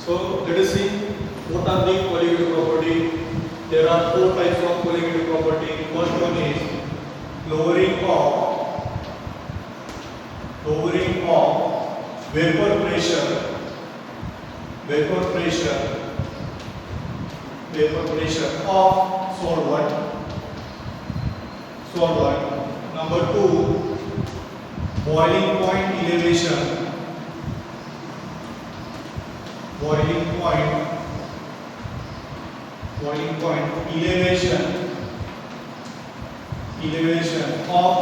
So let us see what are the colligative property. There are four types of colligative property. First one is lowering of vapor pressure of solvent. Number two, boiling point elevation of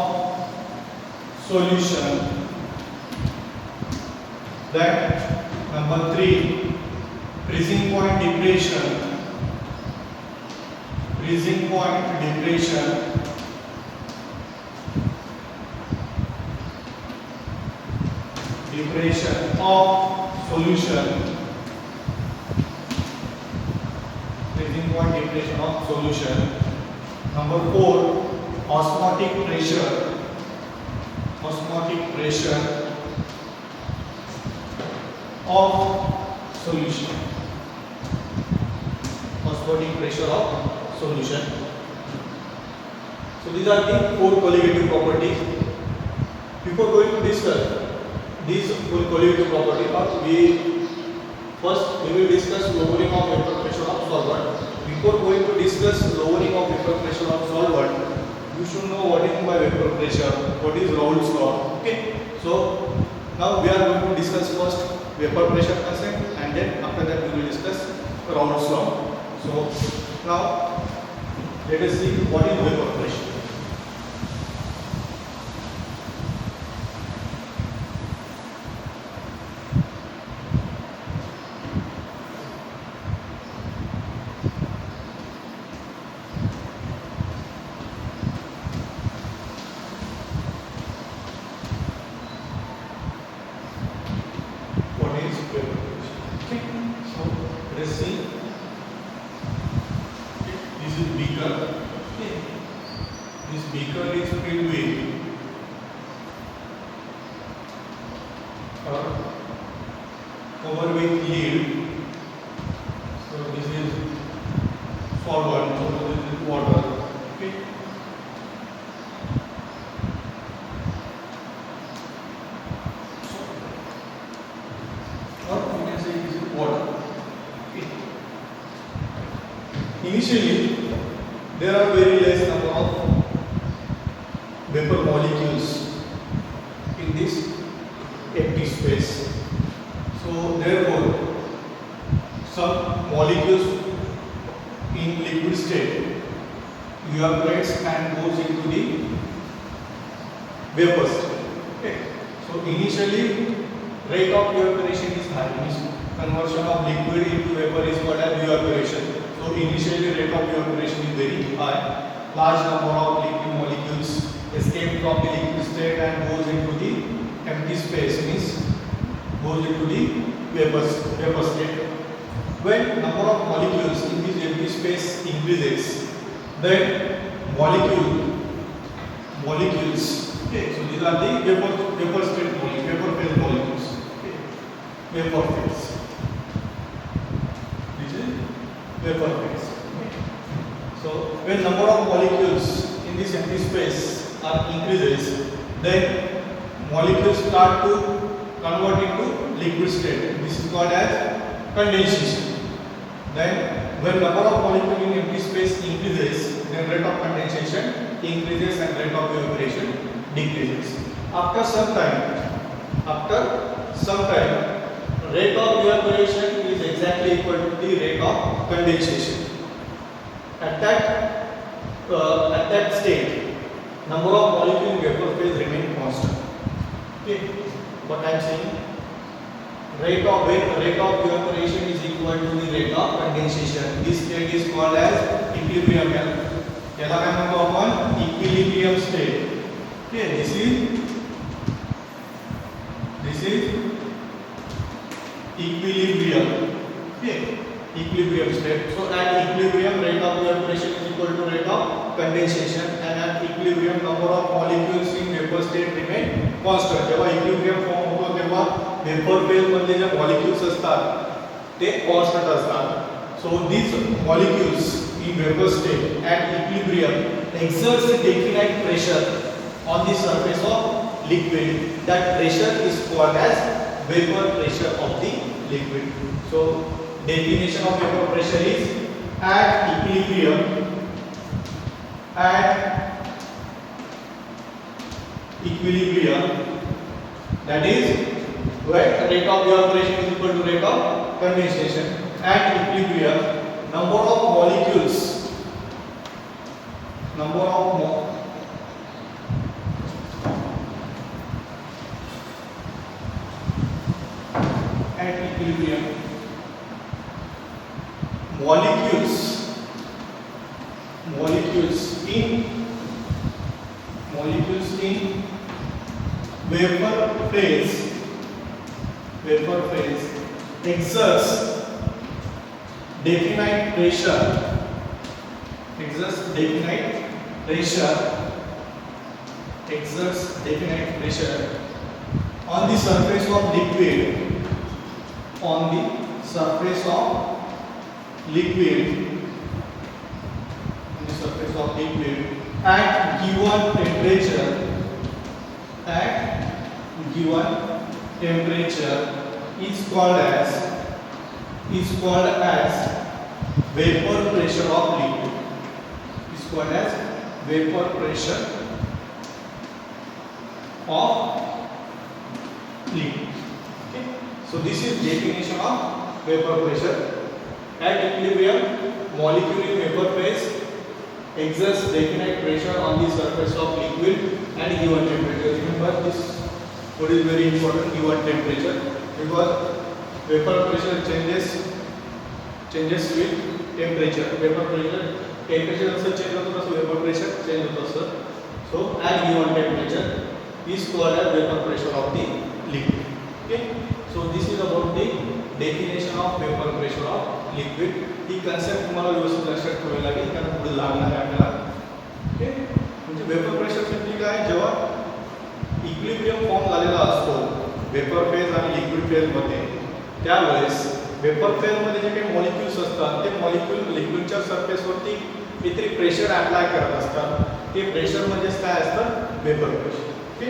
solution. Then number three, freezing point depression of solution. Freezing point depression of solution. Number four, osmotic pressure of solution. Osmotic pressure of solution. So these are the four colligative properties. Before going to discuss these four colligative properties, we will discuss lowering of vapor pressure of solvent. Before going to discuss lowering of vapor pressure of solvent, you should know what is by vapor pressure, what is Raoult's law. Okay. So now we are going to discuss first vapor pressure concept, and then after that we will discuss Raoult's law. So now let us see what is vapor pressure. Beaker is filled with covered with lead. So this is solvent, so this is water. Okay. Or you can say this is water. Okay. Initially, there are very less number of vapor molecules in this empty space. So therefore, some molecules in liquid state evaporates and goes into the vapor state. Okay. So initially, rate of evaporation is high. Conversion of liquid into vapor is called as evaporation. So initially, rate of evaporation is very high. Large number of liquid molecules escape from the liquid state and goes into the empty space, means goes into the vapor state. When number of molecules in this empty space increases, then molecules. Okay, so these are the vapor state molecules, vapor phase molecules. Okay, vapor phase. This is vapor phase. Okay. So when number of molecules in this empty space are increases, then molecules start to convert into liquid state. This is called as condensation. Then when number of molecules in empty space increases, then rate of condensation increases and rate of evaporation decreases. After some time, rate of evaporation is exactly equal to the rate of condensation. At that state, number of molecules in vapor phase remain constant. Okay, what I am saying, rate of evaporation is equal to the rate of condensation. This state is called as equilibrium. Equilibrium state. Okay, this is equilibrium. Okay, equilibrium state. So at equilibrium, rate of evaporation is equal to rate of condensation, and at equilibrium number of molecules in vapor state remain constant. जेव्हा equilibrium form होतो तेव्हा vapor phase मध्ये जे molecules असतात ते constant असतात. सो these molecules in vapor state at equilibrium exerts a definite pressure on the surface of liquid. That pressure is called as vapor pressure of the liquid. So definition of vapor pressure is at equilibrium, that is where rate of evaporation is equal to rate of condensation. At equilibrium, number of molecules at equilibrium, molecules in vapor phase exerts definite pressure on the surface of liquid at given temperature is called as vapor pressure of liquid. Okay. So this is definition of vapor pressure. At equilibrium, molecule in vapor phase exerts definite pressure on the surface of liquid at given temperature. Remember this what is very important, given temperature, because vapor pressure changes with temperature. Vapor pressure temperature also change होतो, so vapor pressure change होतो. So at given temperature is called as vapor pressure of the liquid. Okay. So this is about the definition of vapor pressure of liquid. He concept तुम्हाला व्यवस्थित लक्षात ठेवावी लागेल कारण पुढे लागणार आहे आपल्याला. ओके. म्हणजे वेपर प्रेशर सिम्पली काय, जेव्हा इक्विलिब्रियम फॉर्म झालेला असतो वेपर फेज आणि लिक्विड फेज मध्ये, त्यावेळेस वेपर फेज मध्ये जे काही मॉलिक्युल्स असतात ते मॉलिक्युल लिक्विडच्या सरफेस वरती काहीतरी प्रेशर अप्लाय करत असतात. ते प्रेशर म्हणजेच काय असतं, vapour pressure. Okay.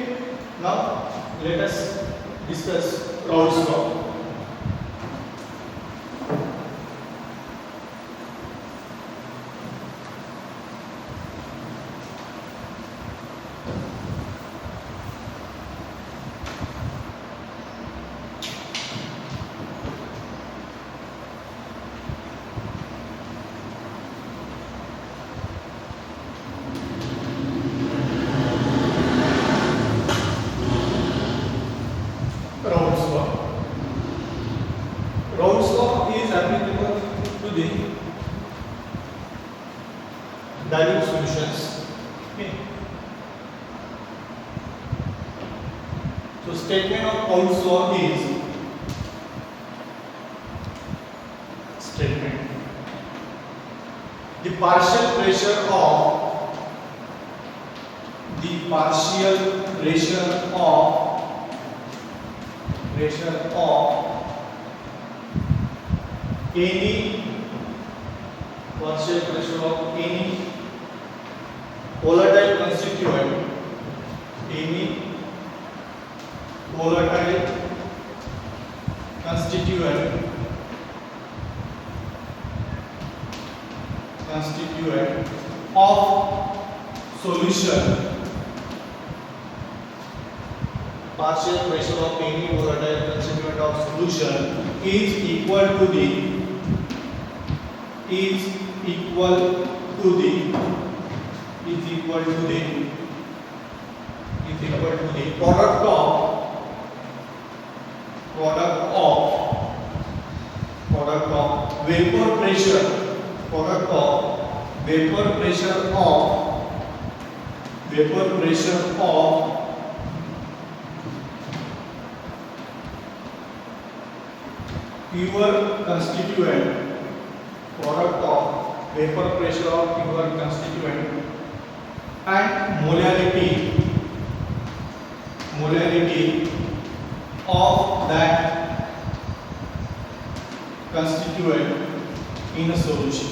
Now let us discuss Raoult's law. Raoult's law is applicable to the dilute solutions. Okay. So statement of Raoult's law is the partial pressure of any volatile constituent of solution, partial pressure of any volatile constituent of solution is equal to the product of vapor pressure of pure constituent, product of vapor pressure of pure constituent and molarity of that constituent in a solution.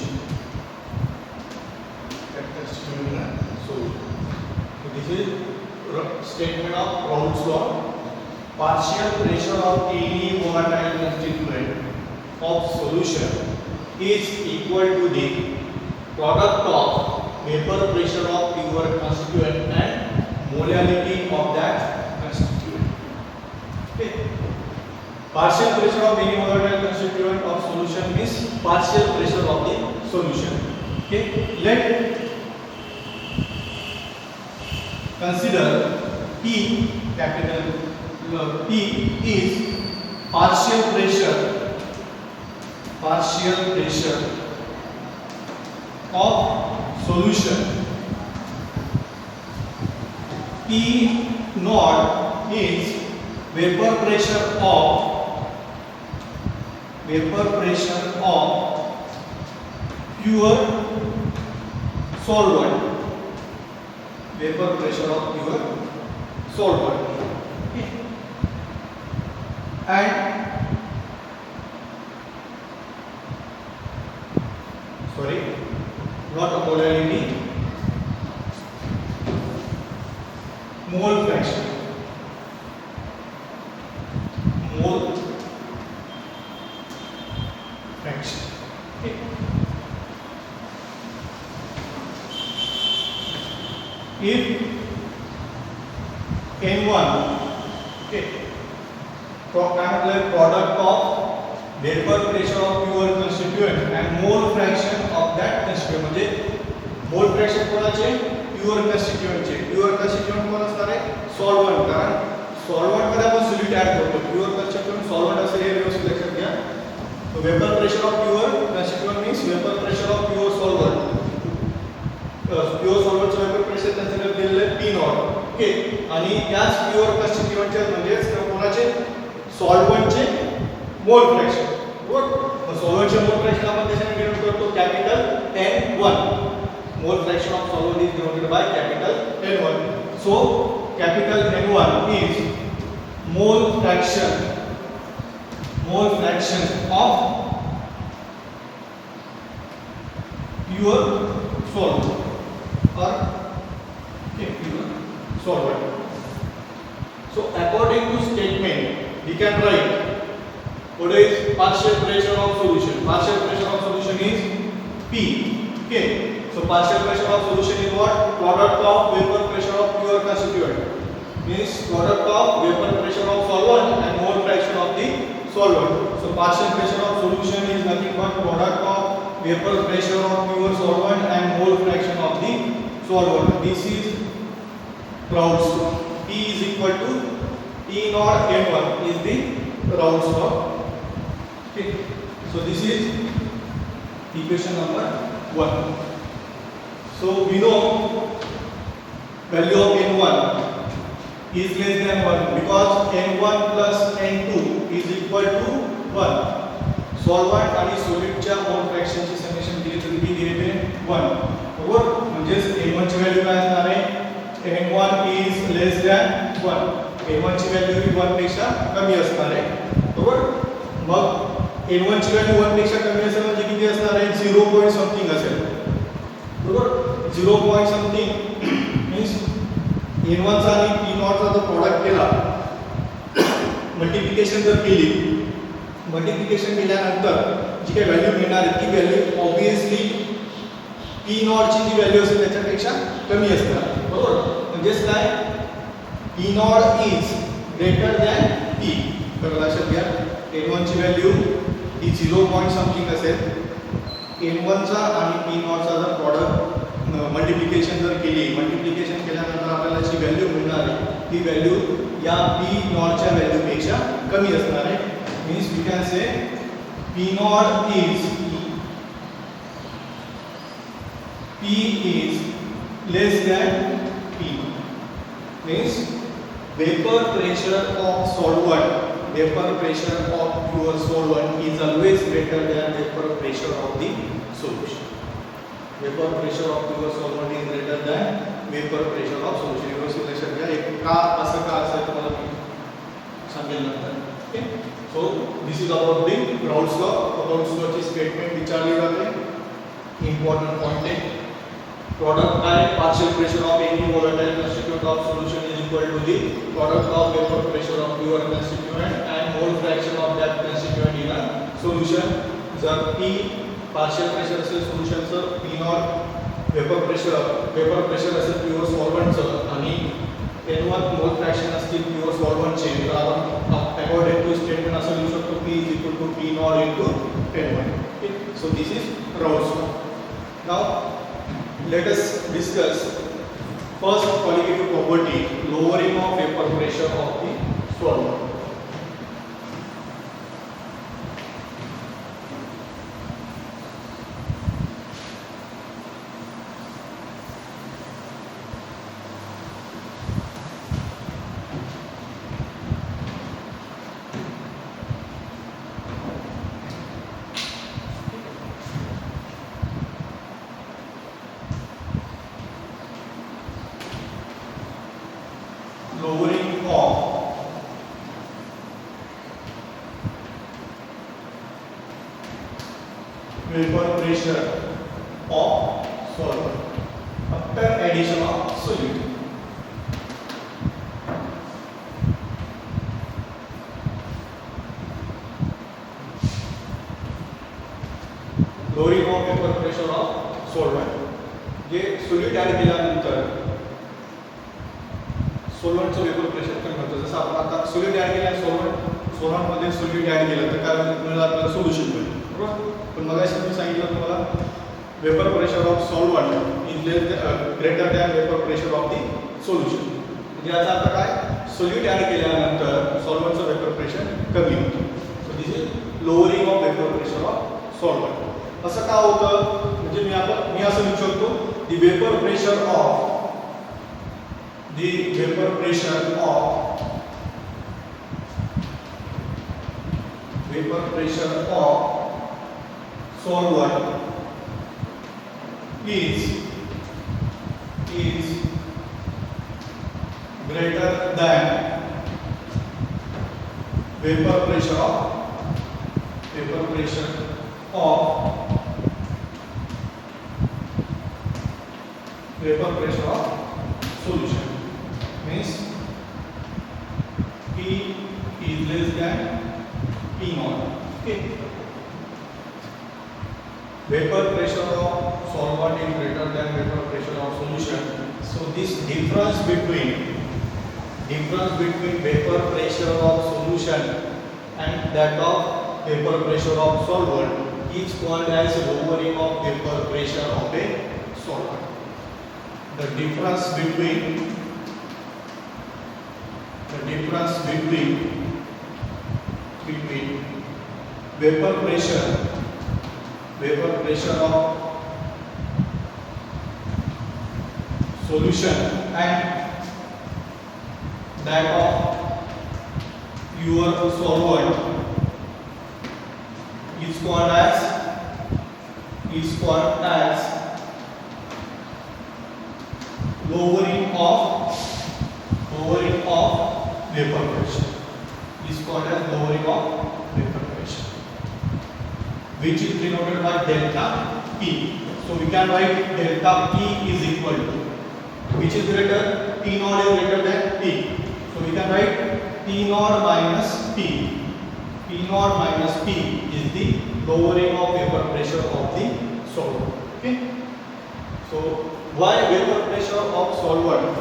Constituent in a solution. So this is statement of Raoult's law. Partial pressure of any volatile constituent of solution is equal to the product of vapor pressure of pure constituent and molality of that constituent. Okay. Partial pressure of any volatile constituent of solution is partial pressure of the solution. Okay. Let consider P, capital P is partial pressure of solution. P naught is vapor pressure of pure solvent. Vapor pressure of pure solvent. Okay. And sorry, not a molality, mole fraction. Mole fraction. Okay. If N1, okay, product of vapor pressure of pure constituent and mole fraction of that constituent, म्हणजे mole fraction कोणाचे pure constituent चे. Pure constituent कोण असणार आहे solvent, कारण solvent मध्ये आपण solute add करतो. Pure constituent solvent असेल हे व्यवस्थित लक्षात घ्या. So vapor pressure of pure constituent means vapor pressure of pure solvent. Pure solvent चे vapor pressure consider केलेले P naught. ओके. आणि त्याच pure constituent चे म्हणजे कोणाचे solvent चे मोल फ्रॅक्शन. बरोबर. solvent चे मोल फ्रॅक्शन आपण कशाने डिनोट करतो capital N1. Mole fraction of solvent is denoted by capital N1. So capital N1 is mole fraction of pure solvent or pure solvent. So according to statement we can write what is partial pressure of solution. Partial pressure of solution is P. Okay. So partial pressure of solution is what? Product of vapor pressure of pure constituent. Means product of vapor pressure of solvent and mole fraction of the solvent. So partial pressure of solution is nothing but product of vapor pressure of pure solvent and mole fraction of the solvent. This is Raoult's law. P is equal to P naught N1 is the Raoult's law. Okay. So this is equation number 1. So we know value of N1 is less than 1 because N1 plus N2 is equal to 1. Solvent आणि solute च्या मोल fraction ची summation दिली तर किती दिले 1. बरोबर. म्हणजे N1 ची व्हॅल्यू काय असणार आहे N1 is less than 1. N1 ची व्हॅल्यू 1 पेक्षा कमी असणार आहे. बरोबर. मग N1 ची व्हॅल्यू 1 पेक्षा कमी असेल म्हणजे किती असणार आहे 0 पॉइंट समथिंग असेल. बरोबर. 0 पॉइंट समथिंग मीन्स N1 चा आणि P0 चा जो प्रोडक्ट केला मल्टिप्लिकेशन जर केली मल्टिप्लिकेशन केल्यानंतर जी काही व्हॅल्यू मिळणार आहे ती व्हॅल्यू ऑब्वियसली P0 ची जी व्हॅल्यू असेल त्याच्यापेक्षा कमी असणार. बरोबर. म्हणजेच काय P0 is greater than P. तर लक्षात घ्या N1 ची व्हॅल्यू ही 0 पॉइंट समथिंग असेल. N1 चा आणि P0 चा जर प्रॉडक्ट मल्टिप्लिकेशन जर केली मल्टिप्लिकेशन केल्यानंतर आपल्याला जी व्हॅल्यू मिळणार आहे ती व्हॅल्यू या P0 च्या व्हॅल्यू पेक्षा कमी असणार आहे. Means we can say P0 is P is less than P. Means vapor pressure of solvent, vapor pressure of pure solvent is always greater than vapor pressure of the solution. Vapor pressure of pure solvent is greater than vapor pressure of solution. व्यवस्थित लक्षात घ्या. एक का असं तुम्हाला मी सांगेल नंतर. Okay. So this is about the Raoult's law. Raoult's law ची statement विचारली जाते. Important point है. Product by partial pressure of any volatile constituent of solution is equal to the product of vapor pressure of pure constituent and mole fraction of that constituent in a solution. जर P partial pressure असेल solution चं, P naught vapor pressure असेल pure solvent चं आणि N1 mole fraction असतील pure solvent चे, तर आपण according to statement असं लिहू शकतो P is equal to P naught into N1. Okay, so this is Raoult's law. Now let us discuss first qualitative property, lowering of vapor pressure of the solvent. Lowering of vapor pressure of solvent after addition of solute. Lowering of vapor pressure of solvent. जे solute add केल्यानंतर सोलवंटचं vapour pressure कमी होतं. जसं आपण आता solute add केलं, सोलवंटमध्ये solute add केलं तर काय मिळेल आपल्याला सोल्युशन मिळेल, बरोबर. पण मगाशी मी सांगितलं तुम्हाला vapour pressure of solvent is greater than vapour pressure of the solution. म्हणजे याचा अर्थ काय, सोल्यूट ऍड केल्यानंतर सॉल्वंटचं वेपर प्रेशर कमी होतं. So this is lowering of vapour pressure of solvent. असं का होतं, म्हणजे मी असं लिहू शकतो दी vapour pressure of the vapor pressure of solvent is greater than vapor pressure of solution. Means P is less than P naught. Okay. Vapor pressure of solvent is greater than vapor pressure of solution. So this difference between vapor pressure of solution and that of vapor pressure of solvent is called as lowering of vapor pressure of a solvent. The difference between vapor pressure of solution and that of pure solvent is called as lowering of vapor pressure. Is called as lowering of vapor pressure, which is denoted by delta P. So we can write delta P is equal to, which is greater, P naught is greater than P. So we can write P naught minus P. P naught minus P is the lowering of vapor pressure of the solvent. Okay. So why vapor pressure of solvent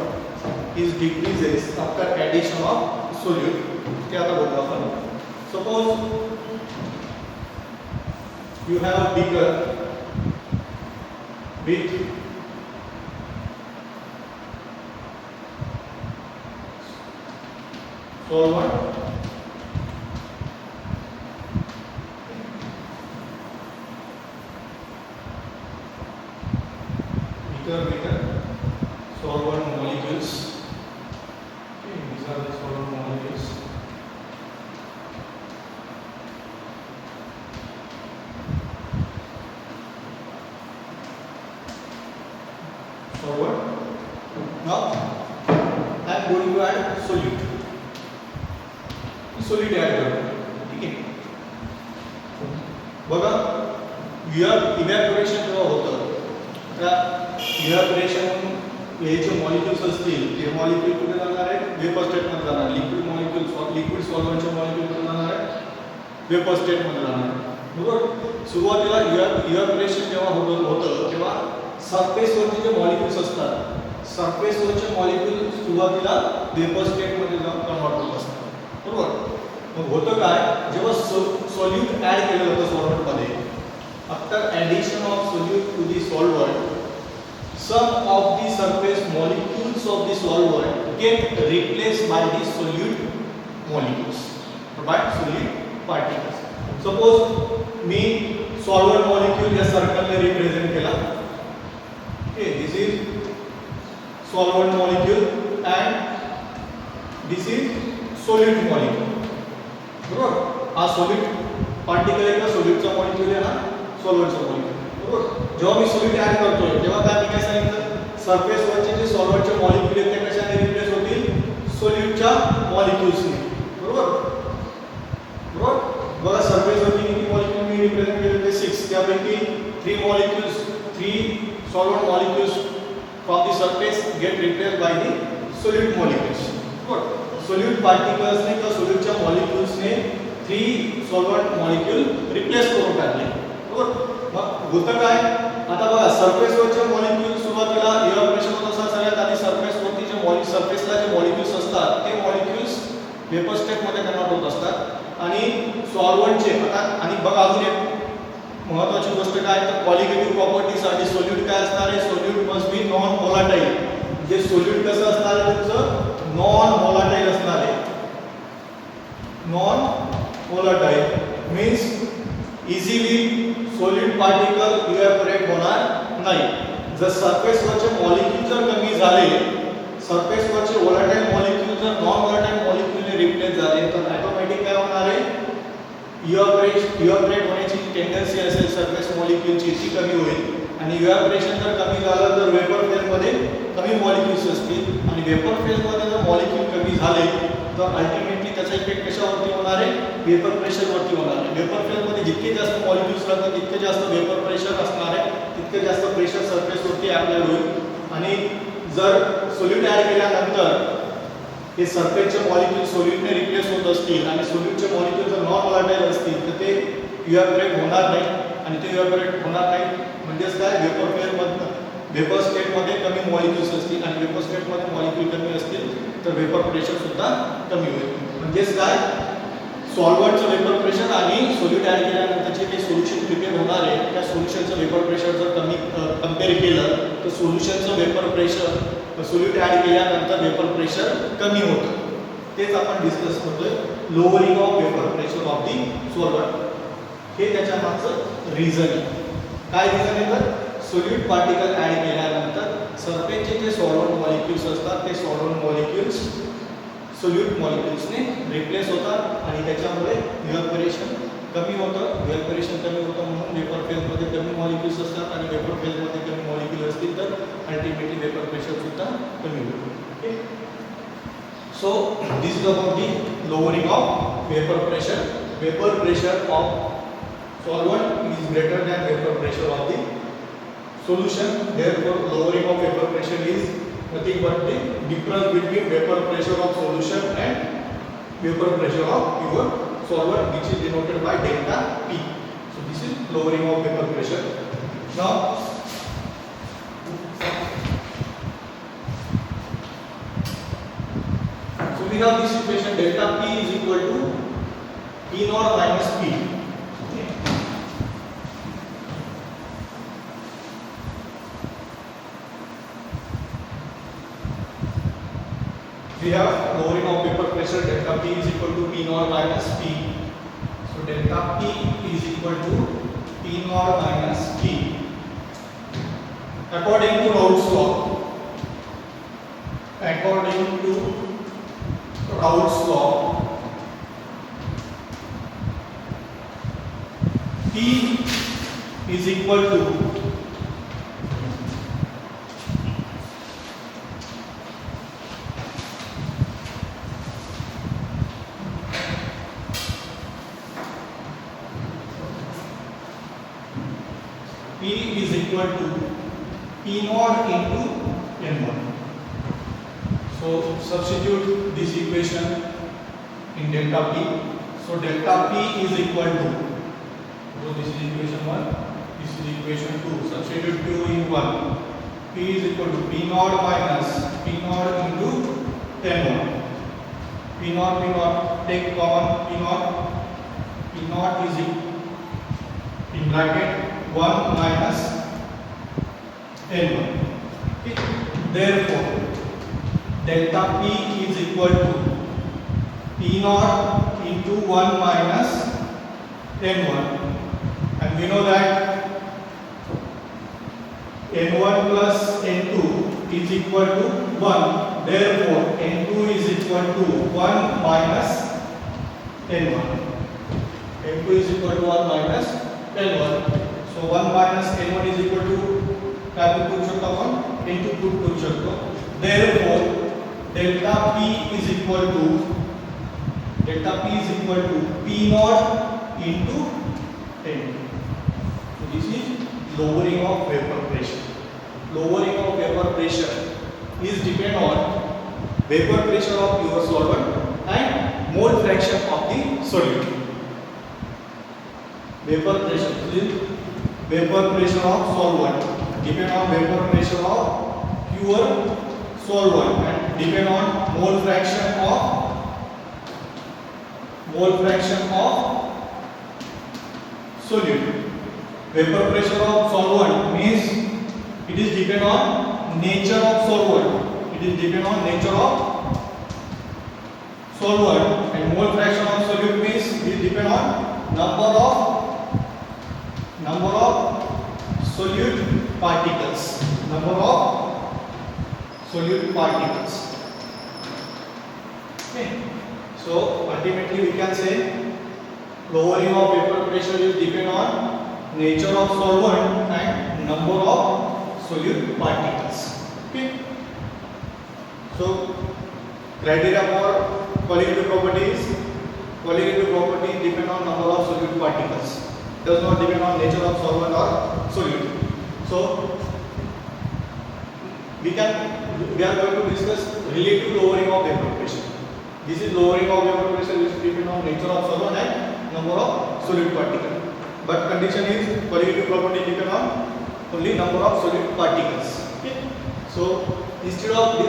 is decreases after addition of solute? क्या था बोलता हूँ. Suppose you have a beaker with solvent, beaker solvent molecules. Okay, these are the solvent molecules. Solvent. Now I am going to add solute. solute add करो, ठीक बघा evaporation जेव्हा होतं त्या इव्हॅपोरेशन हे जे मॉलिक्युल्स असतील ते मॉलिक्युल कुठे जाणार आहे वेपर स्टेटमध्ये जाणार लिक्विड मॉलिक्युल लिक्विड सॉल्व्हंटचे मॉलिक्युल कुठे जाणार आहे वेपर स्टेटमध्ये जाणार बरोबर सुरुवातीला इव्हॅपोरेशन जेव्हा होतं तेव्हा सरफेसवरचे जे मॉलिक्युल्स असतात सरफेसवरचे मॉलिक्युल सुरुवातीला वेपर स्टेटमध्ये जाऊन कन्वर्ट होत असतात बरोबर मग होतं काय जेव्हा सॉल्यूट ॲड केलं जातं सॉल्व्हंटमध्ये after addition of solute to the solvent some of the surface molecules of the solvent get replaced by the solute molecules or by solute particles. Suppose me solvent molecule या circle ने represent केला. Okay, this is solvent molecule and this is solute molecule. बरोबर हा solute particle आहे का solute चा molecule आहे हा solvent चा molecule. जेव्हा मी सोल्यूट ऍड करतोय तेव्हा काय मी सांगितलं सरफेस वरचे जे सॉल्व्हंटचे मॉलिक्युल आहेत ते कशाने रिप्लेस होतील सोल्यूटच्या मॉलिक्युल्सने बरोबर बरोबर बघा सरफेस वरती किती मॉलिक्युल मी रिप्रेझेंट केले ते 6 त्यापैकी 3 molecules 3 solvent molecules from the surface gate replaced by the solute molecules बरोबर सोल्यूट पार्टिकल्स ने किंवा सोल्यूटच्या मॉलिक्युल्सने 3 सॉल्व्हंट मॉलिक्युल रिप्लेस करून टाकले बरोबर होतं काय आता बघा सरफेसवरचे मॉलिक्युल सुरुवातीला इव्हॅपोरेशन होत असतात सगळ्यात आधी सरफेसवरती जे सरफेसला जे मॉलिक्युल्स असतात ते मॉलिक्युल्स वेपर स्टेटमध्ये कन्वर्ट होत असतात आणि सॉल्व्हंटचे आता आणि बघा अजून एक महत्त्वाची गोष्ट काय तर क्वालिटेटिव्ह प्रॉपर्टीसाठी सोल्यूट काय असणार आहे solute must be non volatile म्हणजे सोल्यूट कसं असणार आहे तुमचं नॉन व्होलाटाईल असणार आहे non volatile means easily solute particle evaporate होणार नाही जर सरफेस वरचे मॉलिक्यूल जर कमी झाले सरफेस वरचे व्होलाटाईल मॉलिक्यूल जर नॉन व्होलाटाईल मॉलिक्यूलने रिप्लेस झाले तर ऑटोमॅटिक काय होणार आहे इव्हॅपोरेट होण्याची टेंडन्सी असेल सरफेस मॉलिक्यूलची ती कमी होईल आणि इव्हॅपोरेशन जर कमी झालं तर वेपर फेज मध्ये कमी मॉलिक्यूल्स असतील आणि वेपर फेज मध्ये जर मॉलिक्यूल कमी झाले तर अल्टिमेटली त्याचा इफेक्ट कशावरती होणार आहे वेपर प्रेशर वरती होणार आहे वेपर फेज मध्ये जितके जास्त मॉलिक्युल्स राहतात तितके जास्त वेपर प्रेशर असणार आहे तितके जास्त प्रेशर सरफेस वरती अप्लाय होईल आणि जर सोल्यूट ऍड केल्यानंतर हे सरफेसचे मॉलिक्युल सोल्यूटने रिप्लेस होत असतील आणि सोल्यूटचे मॉलिक्युल जर नॉन व्होलाटाईल असतील तर ते इव्हॅपोरेट होणार नाही आणि ते इव्हॅपोरेट होणार नाही म्हणजेच काय वेपर फेज मध्ये वेपर स्टेट मध्ये कमी मॉलिक्युल्स असतील आणि वेपर स्टेट मध्ये मॉलिक्युल कमी असतील तर वेपर प्रेशर सुद्धा कमी होईल म्हणजेच काय सॉल्व्हंटचं वेपर प्रेशर आणि सोल्यूट ऍड केल्यानंतर जे काही सोल्युशन प्रिपेअर होणार आहे त्या सोल्युशनचं वेपर प्रेशर जर कमी कंपेअर केलं तर सोल्युशनचं वेपर प्रेशर सोल्यूट ऍड केल्यानंतर वेपर प्रेशर कमी होतं तेच आपण डिस्कस करतोय lowering of vapour pressure of the solvent हे त्याच्या मागचं रिझन आहे काय रिझन आहे तर सोल्यूट पार्टिकल ऍड केल्यानंतर सरफेसचे जे सॉल्व्हंट मॉलिक्युल्स असतात ते सॉल्व्हंट मॉलिक्युल्स सोल्यूट मॉलिक्युल्सने रिप्लेस होतात आणि त्याच्यामुळे इव्हॅपोरेशन कमी होतं इव्हॅपोरेशन कमी होतं म्हणून वेपर फेजमध्ये कमी मॉलिक्युल्स असतात आणि वेपर फेजमध्ये कमी मॉलिक्युल असतील तर अल्टिमेटली वेपर प्रेशर सुद्धा कमी होईल okay so this is about the lowering of vapour pressure of solvent is greater than vapor pressure of the solution therefore lowering of vapor pressure is nothing but the difference between vapor pressure of solution and vapor pressure of your solvent which is denoted by delta P so this is lowering of vapor pressure now so we have this equation delta P is equal to P naught minus P we have lowering of vapor pressure delta P is equal to P naught minus P. So delta P is equal to P naught minus P. According to Raoult's law, P is equal to P is equal to P naught into N1. So substitute this equation in delta P. So delta P is equal to, so this is equation 1, this is equation 2. Substitute 2 in 1. P is equal to P naught minus P naught into N1. P naught, take common P naught is in bracket 1 minus N1. Okay. Therefore, delta P is equal to P naught into 1 minus N1. And we know that N1 plus N2 is equal to 1. Therefore, N2 is equal to 1 minus N1. N2 is equal to 1 minus N1. So 1 minus N1 is equal to काय करू शकतो आपण N2 put करू शकतो. Therefore, delta P is equal to P naught into N2. So this is lowering of vapor pressure. Lowering of vapor pressure is depend on vapor pressure of your solvent and mole fraction of the solute. Vapor pressure of solvent depend on vapor pressure of pure solvent and depend on mole fraction of solute. Vapor pressure of solvent means it is depend on nature of solvent. It is depend on nature of solvent, and mole fraction of solute means it is depend on number of solute particles. Number of solute particles. Okay. So ultimately we can say lowering of vapor pressure is depend on nature of solvent and number of solute particles. Okay. So criteria for colligative property depend on number of solute particles. Does not depend on nature of solvent or solute. So we are going to discuss relative lowering of vapor pressure. This is lowering of vapor pressure which depend on nature of solvent and number of solute particles. But condition is colligative property depend on only number of solute particles. Okay. So instead of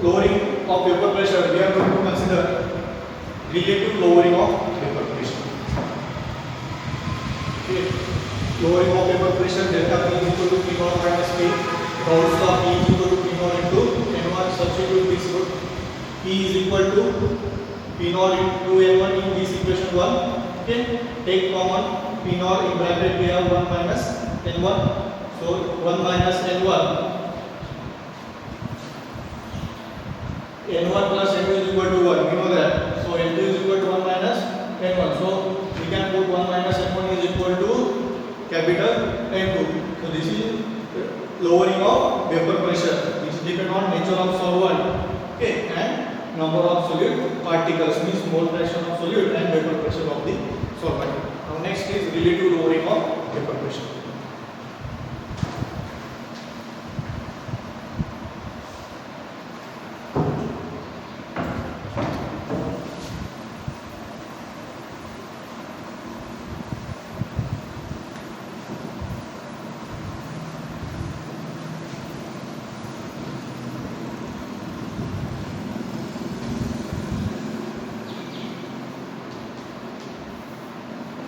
lowering of vapor pressure, we are going to consider relative lowering of vapor pressure. Okay. Lowering of vapor pressure, delta P is equal to P naught minus P. Round's law, P is equal to P naught into N1. Substitute this root. P is equal to P naught into N1 in this equation 1. Okay. Take common P naught in bracket we have 1 minus N1. So 1 minus N1. N1 plus N2 is equal to 1. We know that. So N2 is equal to 1 minus N1. So we can put 1 minus N1 is equal to capital N2. So this is lowering of vapor pressure. This depends on nature of solvent. Okay, and number of solute particles means mole fraction of solute and vapor pressure of the solvent. Now next is relative lowering of vapor pressure.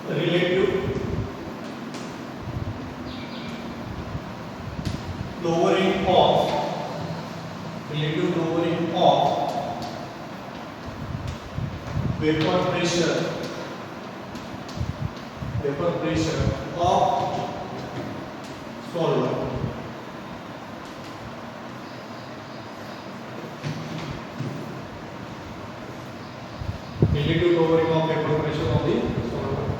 Relative lowering of vapor pressure of solvent. Relative lowering of vapor pressure of the solvent.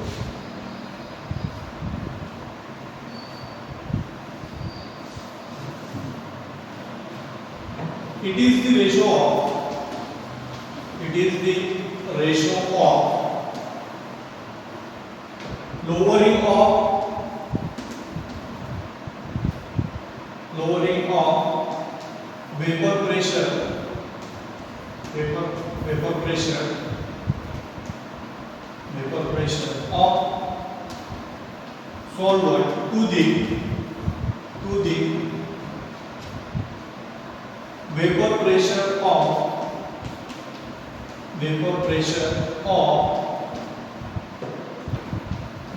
It is the ratio of lowering of lowering of vapor pressure, vapor pressure of solvent to the vapor pressure of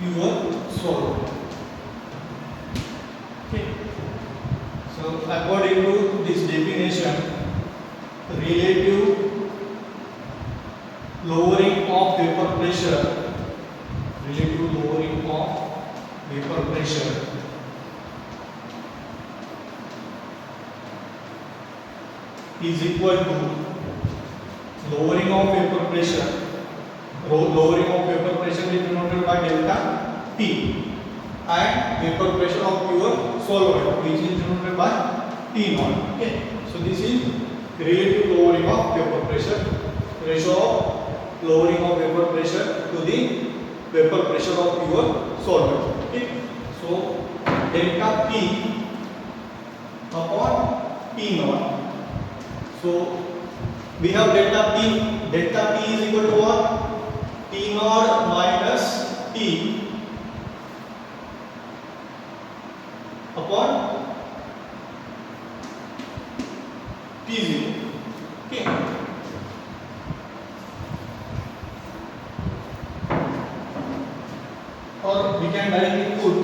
your solvent. Okay. So according to this definition, relative lowering of vapor pressure is equal to lowering of vapor pressure is denoted by delta P, and vapor pressure of your solvent which is denoted by T naught. Okay, so this is relative lowering of vapor pressure, ratio of lowering of vapor pressure to the vapor pressure of your solvent. Okay, so delta P upon P naught. So we have delta P. Delta P is equal to what? T naught minus T upon P0. Okay. Or we can directly put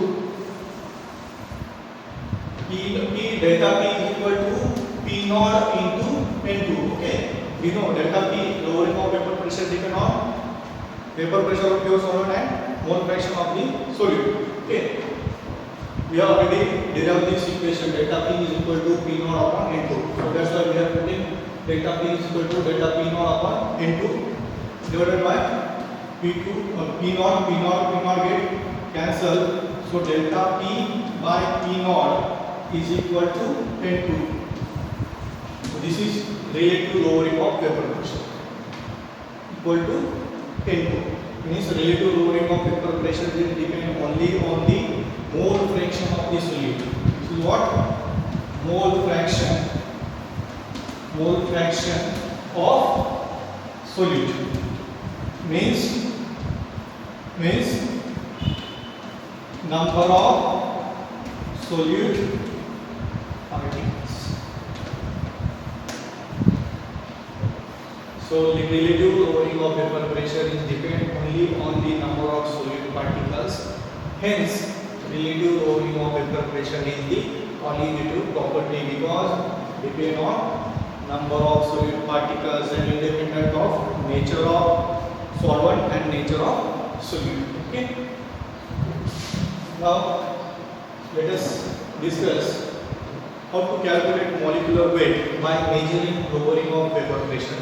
P delta P is equal to P naught into N2. Okay. We know delta P, lowering of vapor pressure depend on vapor pressure of pure solvent and mole fraction of the solute. Okay. We have already derived this equation, delta P is equal to P naught upon N2. So that's why we are putting delta P is equal to delta P naught upon N2 divided by P2, P naught get cancelled. So delta P by P naught is equal to N2. So this is relative lowering of vapor pressure equal to N2. Means relative lowering of vapor pressure will depend only on the mole fraction of the solute. This is what? Mole fraction of solute. Means number of solute particles. So the relative lowering of vapor pressure is depend only on the number of solute particles. Hence, relative lowering of vapor pressure is the colligative property because depend on number of solute particles and independent of nature of solvent and nature of solute. Okay. Now let us discuss how to calculate molecular weight by measuring lowering of vapor pressure.